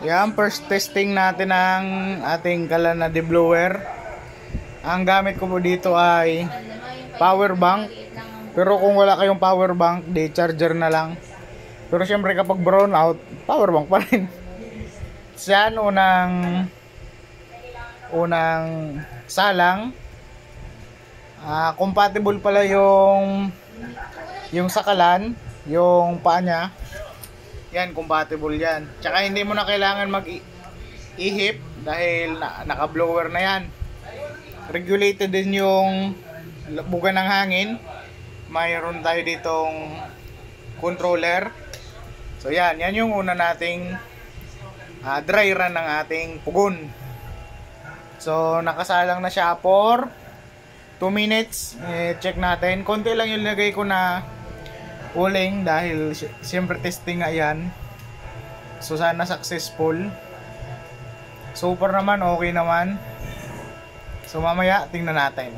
Yan, first testing natin ng ating kalan na deblower. Ang gamit ko po dito ay power bank. Pero kung wala kayong power bank, di charger na lang. Pero syempre kapag brown out, power bank pa rin. Yan, unang salang. Compatible pala yung sakalan, yung paa niya. Yan, compatible yan. Tsaka hindi mo na kailangan mag-ihip dahil naka-blower na yan. Regulated din yung buga ng hangin. Mayroon tayo ditong controller. So yan yung una nating dry run ng ating pugon. So nakasalang na siya for 2 minutes. Check natin. Konti lang yung lagay ko na uling dahil siyempre testing nga yan. So sana successful. Super naman, okay naman. So mamaya tingnan natin.